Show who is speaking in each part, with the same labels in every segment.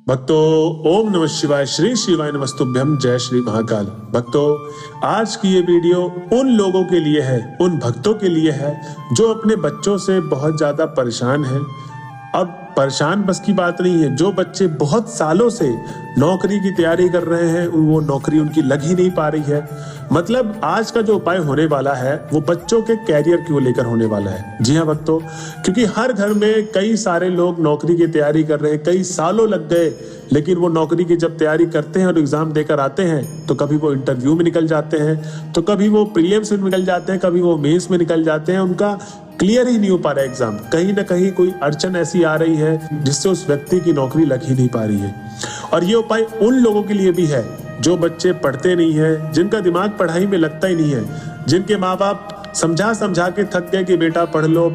Speaker 1: भक्तों, ओम नमः शिवाय, श्री शिवाय नमस्तुभ्यम, जय श्री महाकाल। भक्तों, आज की ये वीडियो उन लोगों के लिए है, उन भक्तों के लिए है जो अपने बच्चों से बहुत ज्यादा परेशान हैं। अब परेशान बस की बात नहीं है, जो बच्चे बहुत सालों से नौकरी की तैयारी कर रहे हैं, वो नौकरी उनकी लग ही नहीं पा रही है। मतलब आज का जो उपाय होने वाला है वो बच्चों के कैरियर को लेकर होने वाला है। जी हाँ भक्तों, क्योंकि हर घर में कई सारे लोग नौकरी की तैयारी कर रहे हैं, कई सालों लग गए, लेकिन वो नौकरी की जब तैयारी करते हैं और एग्जाम देकर आते हैं तो कभी वो इंटरव्यू में निकल जाते हैं, तो कभी वो प्रीलिम्स में निकल जाते हैं, कभी वो मेंस में निकल जाते हैं, उनका क्लियर ही नहीं हो पा रहा एग्जाम। कहीं ना कहीं कोई अड़चन ऐसी आ रही है जिससे उस व्यक्ति की नौकरी लग ही नहीं पा रही है। और ये उपाय उन लोगों के लिए भी है जो बच्चे पढ़ते नहीं है, जिनका दिमाग पढ़ाई में लगता ही नहीं है, जिनके माँ बाप समझा समझा के थक गए कि बेटा पढ़ लो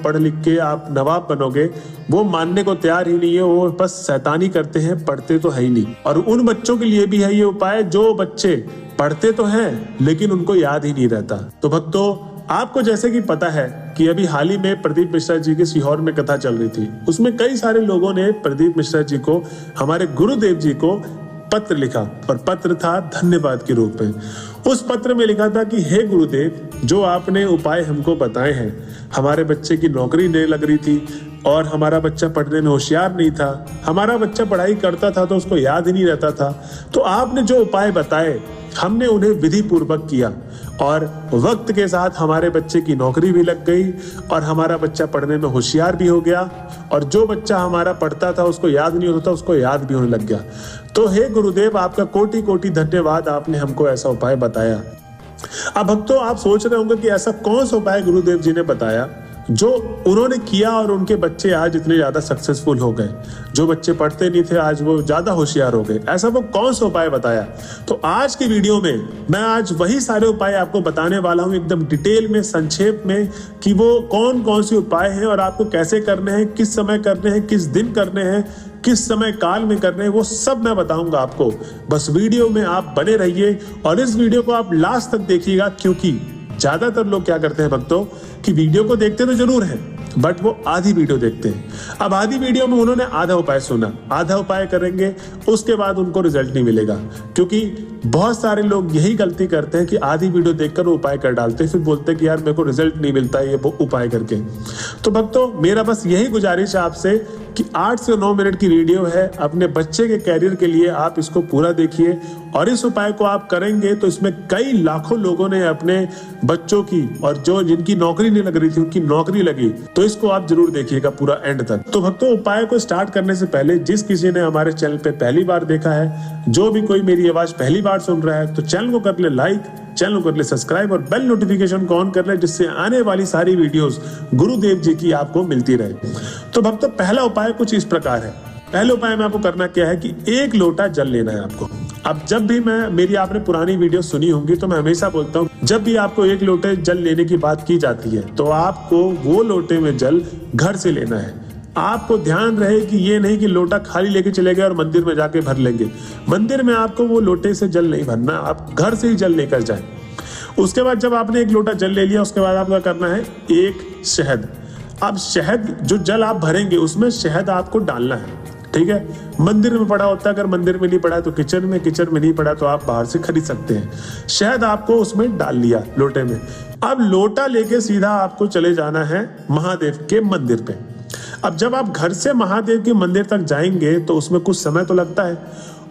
Speaker 1: पढ़ लिख के आप नवाब बनोगे, वो मानने को तैयार ही नहीं है, वो बस शैतानी करते हैं, पढ़ते तो है ही नहीं। और उन बच्चों के लिए भी है ये उपाय जो बच्चे पढ़ते तो हैं लेकिन उनको याद ही नहीं रहता। तो भक्तों, आपको जैसे कि पता है कि अभी हाल ही में प्रदीप मिश्रा जी की सीहोर में कथा चल रही थी, उसमें कई सारे लोगों ने प्रदीप मिश्रा जी को, हमारे गुरुदेव जी को पत्र लिखा, और पत्र था धन्यवाद के रूप में। उस पत्र में लिखा था कि हे गुरुदेव, जो आपने उपाय हमको बताए हैं, हमारे बच्चे की नौकरी नहीं लग रही थी और हमारा बच्चा पढ़ने में होशियार नहीं था, हमारा बच्चा पढ़ाई करता था तो उसको याद ही नहीं रहता था, तो आपने जो उपाय बताए हमने उन्हें विधि पूर्वक किया और वक्त के साथ हमारे बच्चे की नौकरी भी लग गई और हमारा बच्चा पढ़ने में होशियार भी हो गया, और जो बच्चा हमारा पढ़ता था उसको याद नहीं होता था, उसको याद भी होने लग गया। तो हे गुरुदेव, आपका कोटि कोटि धन्यवाद, आपने हमको ऐसा उपाय बताया। अब भक्तों, आप सोच रहे होंगे कि ऐसा कौन सा उपाय गुरुदेव जी ने बताया जो उन्होंने किया और उनके बच्चे आज इतने ज्यादा सक्सेसफुल हो गए। जो बच्चे पढ़ते नहीं थे आज वो ज्यादा होशियार हो गए, ऐसा वो कौन सा उपाय बताया? तो आज की वीडियो में मैं आज वही सारे उपाय आपको बताने वाला हूं, एकदम डिटेल में, संक्षेप में, कि वो कौन कौन से उपाय हैं और आपको कैसे करने हैं, किस समय करने हैं, किस दिन करने हैं, किस समय काल में करने हैं, वो सब मैं बताऊंगा आपको। बस वीडियो में आप बने रहिए और इस वीडियो को आप लास्ट तक देखिएगा, क्योंकि ज्यादातर लोग क्या करते हैं भक्तों कि वीडियो को देखते तो जरूर है बट वो आधी वीडियो देखते हैं। अब आधी वीडियो में उन्होंने आधा उपाय सुना, आधा उपाय करेंगे, उसके बाद उनको रिजल्ट नहीं मिलेगा। क्योंकि बहुत सारे लोग यही गलती करते हैं कि आधी वीडियो देखकर वो उपाय कर डालते हैं, फिर बोलते हैं कि यार मेरे को रिजल्ट नहीं मिलता है ये उपाय करके। तो भक्तों, मेरा बस यही गुजारिश है आपसे कि 8 से 9 मिनट की वीडियो है, अपने बच्चे के कैरियर के लिए आप इसको पूरा देखिए और इस उपाय को आप करेंगे तो इसमें कई लाखों लोगों ने अपने बच्चों की, और जो जिनकी नौकरी नहीं लग रही थी उनकी नौकरी लगी। तो इसको आप जरूर देखिएगा पूरा एंड तक। तो भक्तों, उपाय को स्टार्ट करने से पहले जिस किसी ने हमारे चैनल पे पहली बार देखा है, जो भी कोई मेरी आवाज पहली बार सुन रहा है, तो चैनल को कर ले लाइक, चैनल को कर ले सब्सक्राइब और बेल नोटिफिकेशन को ऑन कर ले, जिससे आने वाली सारी वीडियोस गुरुदेव जी की आपको मिलती रहे। तो भक्तों, पहला उपाय कुछ इस प्रकार है। पहले उपाय में आपको करना क्या है कि 1 लोटा जल लेना है आपको। अब जब भी मेरी आपने पुरानी वीडियो सुनी होंगी तो मैं हमेशा बोलता हूँ, जब भी आपको 1 लोटे जल लेने की बात की जाती है तो आपको वो लोटे में जल घर से लेना है। आपको ध्यान रहे कि ये नहीं कि लोटा खाली लेके चले गए और मंदिर में जाके भर लेंगे। मंदिर में आपको वो लोटे से जल नहीं भरना, आप घर से ही जल लेकर जाए। उसके बाद जब आपने 1 लोटा जल ले लिया, उसके बाद आपका करना है 1 शहद। अब शहद, जो जल आप भरेंगे उसमें शहद आपको डालना है, ठीक है। मंदिर में पड़ा होता है, अगर मंदिर में नहीं पड़ा है तो किचन में नहीं पड़ा तो आप बाहर से खरीद सकते हैं। शहद आपको उसमें डाल लिया लोटे में। अब लोटा लेके सीधा आपको चले जाना है महादेव के मंदिर पे। अब जब आप घर से महादेव के मंदिर तक जाएंगे तो उसमें कुछ समय तो लगता है।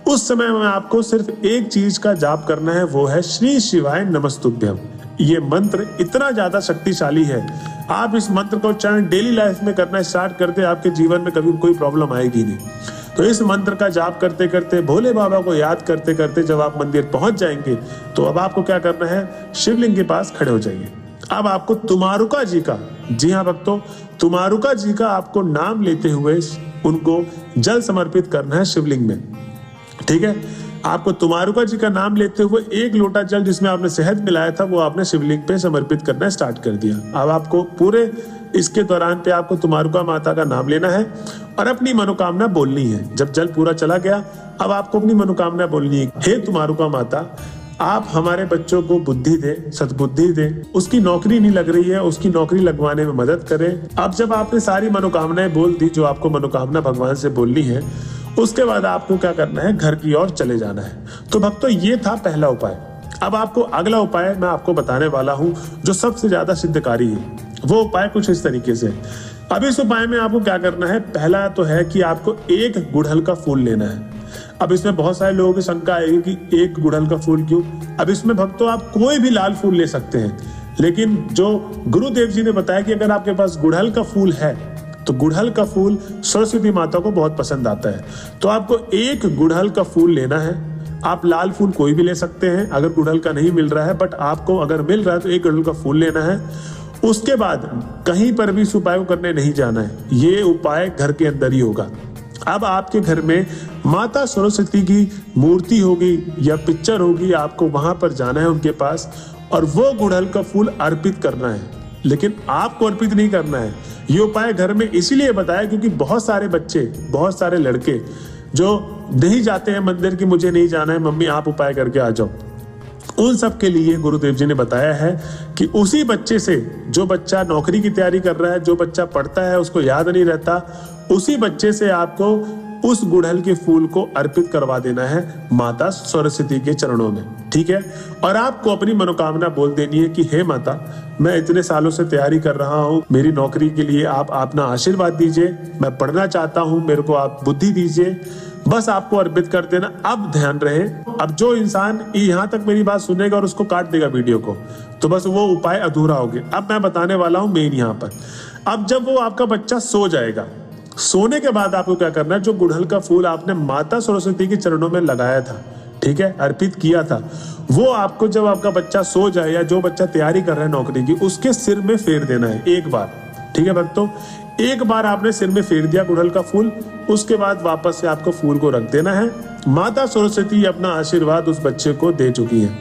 Speaker 1: उस समय में आपको सिर्फ एक चीज का जाप करना है, वो है श्री शिवाय नमस्तुभ्यम। ये मंत्र इतना ज्यादा शक्तिशाली है, आप इस मंत्र को चाहे डेली लाइफ में करना स्टार्ट करते, आपके जीवन में कभी कोई प्रॉब्लम आएगी नहीं। तो इस मंत्र का जाप करते करते, भोले बाबा को याद करते करते जब आप मंदिर पहुंच जाएंगे तो अब आपको क्या करना है, शिवलिंग के पास खड़े हो जाइए। अब आपको तुमारुका जी का, जी हाँ भक्तों, तुमारुका जी का आपको नाम लेते हुए उनको जल समर्पित करना है शिवलिंग में, ठीक है। आपको तुमारुका जी का नाम लेते हुए 1 लोटा जल जिसमें आपने शहद मिलाया था वो आपने शिवलिंग पे समर्पित करना स्टार्ट कर दिया। अब आपको पूरे इसके दौरान पे आपको तुमारुका माता का नाम लेना है और अपनी मनोकामना बोलनी है। जब जल पूरा चला गया, अब आपको अपनी मनोकामना बोलनी है, हे तुमारुका माता, आप हमारे बच्चों को बुद्धि दे, सद्बुद्धि दे, उसकी नौकरी नहीं लग रही है, उसकी नौकरी लगवाने में मदद करें। अब जब आपने सारी मनोकामनाएं बोल दी जो आपको मनोकामना भगवान से बोलनी है, उसके बाद आपको क्या करना है, घर की ओर चले जाना है। तो भक्तों ये था पहला उपाय। अब आपको अगला उपाय मैं आपको बताने वाला हूं जो सबसे ज्यादा सिद्धकारी है। वो उपाय कुछ इस तरीके से। अब इस उपाय में आपको क्या करना है, पहला तो है कि आपको एक गुड़हल का फूल लेना है। अब इसमें बहुत सारे लोगों की शंका आएगी कि एक गुड़हल का फूल क्यों। अब इसमें भक्तों आप कोई भी लाल फूल ले सकते हैं, लेकिन जो गुरुदेव जी ने बताया कि अगर आपके पास गुड़हल का फूल है तो गुड़हल का फूल सरस्वती माता को बहुत पसंद आता है। तो आपको एक गुड़हल का फूल लेना है। आप लाल फूल कोई भी ले सकते हैं अगर गुड़हल का नहीं मिल रहा है, बट आपको अगर मिल रहा है तो एक गुड़हल का फूल लेना है। उसके बाद कहीं पर भी इस उपाय को करने नहीं जाना है, ये उपाय घर के अंदर ही होगा। अब आपके घर में माता सरस्वती की मूर्ति होगी या पिक्चर होगी, आपको वहां पर जाना है उनके पास और वो गुड़हल का फूल अर्पित करना है, लेकिन आपको अर्पित नहीं करना है। ये उपाय घर में इसीलिए बताया क्योंकि बहुत सारे बच्चे, बहुत सारे लड़के जो नहीं जाते हैं मंदिर की, मुझे नहीं जाना है मम्मी आप उपाय करके आ जाओ, उन सब के लिए गुरुदेव जी ने बताया है कि उसी बच्चे से, जो बच्चा नौकरी की तैयारी कर रहा है, जो बच्चा पढ़ता है उसको याद नहीं रहता, उसी बच्चे से आपको उस गुड़हल के फूल को अर्पित करवा देना है माता सरस्वती के चरणों में, ठीक है। और आपको अपनी मनोकामना बोल देनी है कि हे माता, मैं इतने सालों से तैयारी कर रहा हूँ, मेरी नौकरी के लिए आप अपना आशीर्वाद दीजिए, मैं पढ़ना चाहता हूँ, मेरे को आप बुद्धि दीजिए, बस आपको अर्पित कर देना। अब ध्यान रहे, अब जो इंसान यहाँ तक मेरी बात सुनेगा और उसको काट देगा वीडियो को, तो बस वो उपाय अधूरा हो गया। अब मैं बताने वाला हूँ मेन यहाँ पर। अब जब वो आपका बच्चा सो जाएगा, सोने के बाद आपको क्या करना है, जो गुड़हल का फूल आपने माता सरस्वती के चरणों में लगाया था, ठीक है, अर्पित किया था, वो आपको जब आपका बच्चा सो जाए या जो बच्चा तैयारी कर रहा है नौकरी की, उसके सिर में फेर देना है एक बार, ठीक है भक्तों। एक बार आपने सिर में फेर दिया गुड़हल का फूल, उसके बाद वापस से आपको फूल को रख देना है। माता सरस्वती अपना आशीर्वाद उस बच्चे को दे चुकी है।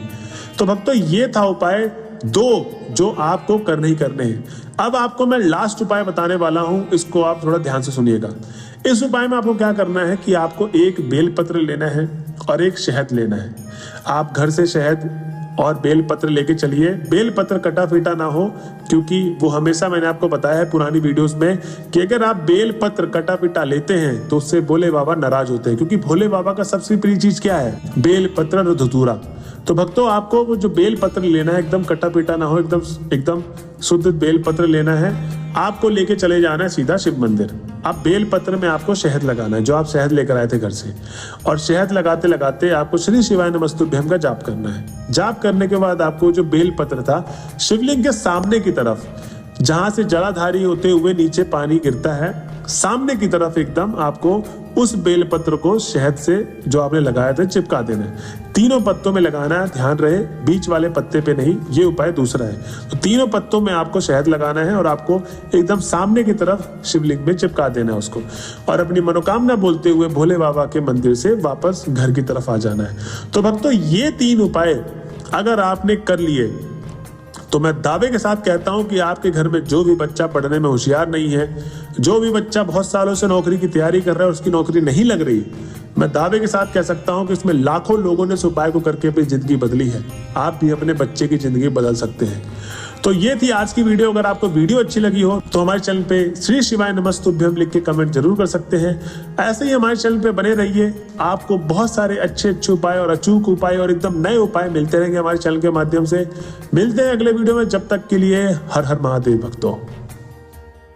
Speaker 1: तो भक्तों ये था उपाय दो जो आपको करने ही करने हैं। अब आपको मैं लास्ट उपाय बताने वाला हूं, इसको आप थोड़ा ध्यान से सुनिएगा। इस उपाय में आपको क्या करना है कि आपको एक बेलपत्र लेना है और एक शहद लेना है। आप घर से शहद और बेलपत्र लेके चलिए। बेलपत्र कटा फीटा ना हो, क्योंकि वो हमेशा मैंने आपको बताया है पुरानी वीडियोस में कि अगर आप बेलपत्र कटा फीटा लेते हैं तो उससे भोले बाबा नाराज होते हैं, क्योंकि भोले बाबा का सबसे प्रिय चीज क्या है, बेलपत्र और धतूरा। तो भक्तों आपको वो जो बेलपत्र लेना है एकदम कटा पीटा ना हो, एकदम शुद्ध बेलपत्र लेना है। आपको लेके चले जाना है सीधा शिव मंदिर। अब बेलपत्र में आपको शहद लगाना है, जो आप शहद लेकर आए थे घर से, और शहद लगाते लगाते आपको श्री शिवाय नमस्तुभ्यम का जाप करना है। जाप करने के बाद आपको जो बेलपत्र था, शिवलिंग के सामने की तरफ, जहां से जलाधारी होते हुए नीचे पानी गिरता है, सामने की तरफ एकदम आपको उस बेलपत्र को शहद से जो आपने लगाया था चिपका देना है। तीनों पत्तों में लगाना है, ध्यान रहे बीच वाले पत्ते पे नहीं, ये उपाय दूसरा है। तो तीनों पत्तों में आपको शहद लगाना है और आपको एकदम सामने की तरफ शिवलिंग में चिपका देना है उसको, और अपनी मनोकामना बोलते हुए भोले बाबा के मंदिर से वापस घर की तरफ आ जाना है। तो भक्तों ये 3 उपाय अगर आपने कर लिए तो मैं दावे के साथ कहता हूं कि आपके घर में जो भी बच्चा पढ़ने में होशियार नहीं है, जो भी बच्चा बहुत सालों से नौकरी की तैयारी कर रहा है, उसकी नौकरी नहीं लग रही, मैं दावे के साथ कह सकता हूं कि इसमें लाखों लोगों ने इस उपाय को करके अपनी जिंदगी बदली है। आप भी अपने बच्चे की जिंदगी बदल सकते हैं। तो ये थी आज की वीडियो। अगर आपको वीडियो अच्छी लगी हो तो हमारे चैनल पे श्री शिवाय नमस्तुभ्यम लिख के कमेंट जरूर कर सकते हैं। ऐसे ही हमारे चैनल पे बने रहिए, आपको बहुत सारे अच्छे उपाय और अचूक उपाय और एकदम नए उपाय मिलते रहेंगे हमारे चैनल के माध्यम से। मिलते हैं अगले वीडियो में, जब तक के लिए हर हर महादेव भक्तों।